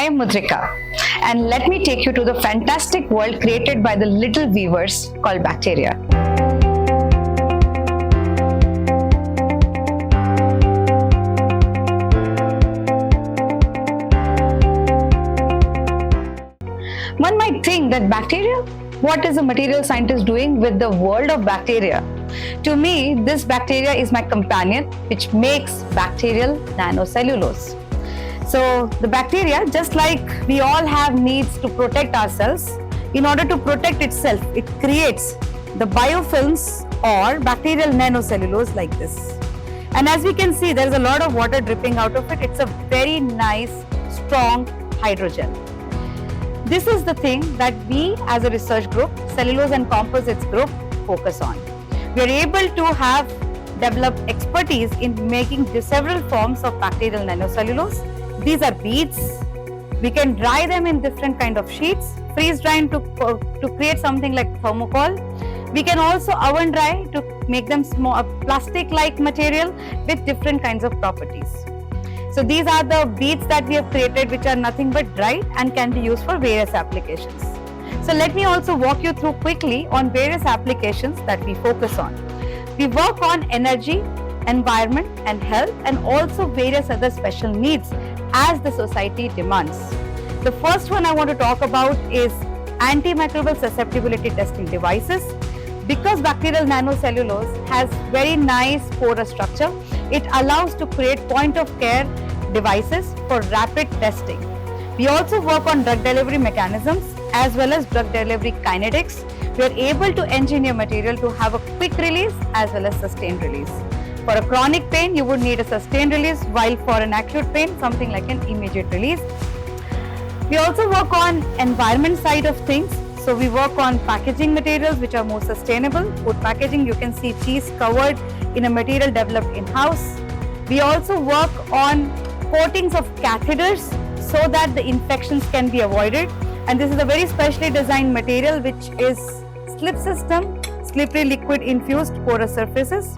I am Mudrika, and let me take you to the fantastic world created by the little weavers called bacteria. One might think that bacteria? What is a material scientist doing with the world of bacteria? To me, this bacteria is my companion, which makes bacterial nanocellulose. So the bacteria, just like we all have needs to protect ourselves, in order to protect itself, it creates the biofilms or bacterial nanocellulose like this. And as we can see, there is a lot of water dripping out of it. It's a very nice, strong hydrogel. This is the thing that we as a research group, Cellulose and Composites group, focus on. We are able to have developed expertise in making several forms of bacterial nanocellulose. These are beads. We can dry them in different kind of sheets, freeze dry to create something like thermocol. We can also oven dry to make them small, plastic-like material with different kinds of properties. So these are the beads that we have created, which are nothing but dried and can be used for various applications. So let me also walk you through quickly on various applications that we focus on. We work on energy, environment and health, and also various other special needs as the society demands. The first one I want to talk about is antimicrobial susceptibility testing devices. Because bacterial nanocellulose has very nice porous structure, it allows to create point of care devices for rapid testing. We also work on drug delivery mechanisms as well as drug delivery kinetics. We are able to engineer material to have a quick release as well as sustained release. For a chronic pain, you would need a sustained release, while for an acute pain, something like an immediate release. We also work on environment side of things. So we work on packaging materials which are more sustainable. Food packaging, you can see cheese covered in a material developed in-house. We also work on coatings of catheters so that the infections can be avoided. And this is a very specially designed material which is slip system, slippery liquid infused porous surfaces.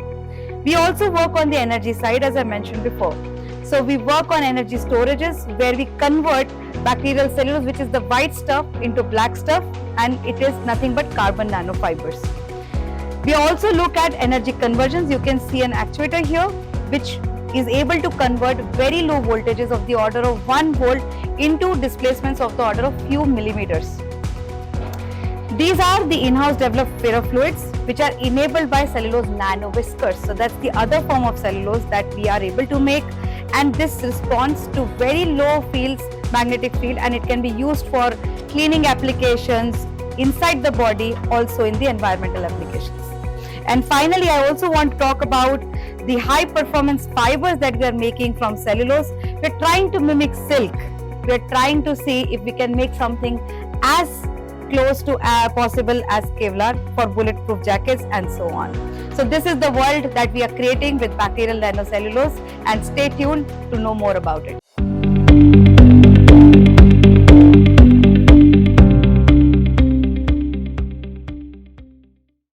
We also work on the energy side, as I mentioned before. So we work on energy storages where we convert bacterial cellulose, which is the white stuff, into black stuff, and it is nothing but carbon nanofibers. We also look at energy conversions. You can see an actuator here which is able to convert very low voltages of the order of 1 volt into displacements of the order of few millimeters. These are the in-house developed ferrofluids which are enabled by cellulose nanoviscers. So that's the other form of cellulose that we are able to make, and this responds to very low fields, magnetic field, and it can be used for cleaning applications inside the body, also in the environmental applications. And finally, I also want to talk about the high performance fibers that we are making from cellulose. We are trying to mimic silk. We are trying to see if we can make something as close to possible as Kevlar for bulletproof jackets and so on. So this is the world that we are creating with bacterial nanocellulose, and stay tuned to know more about it.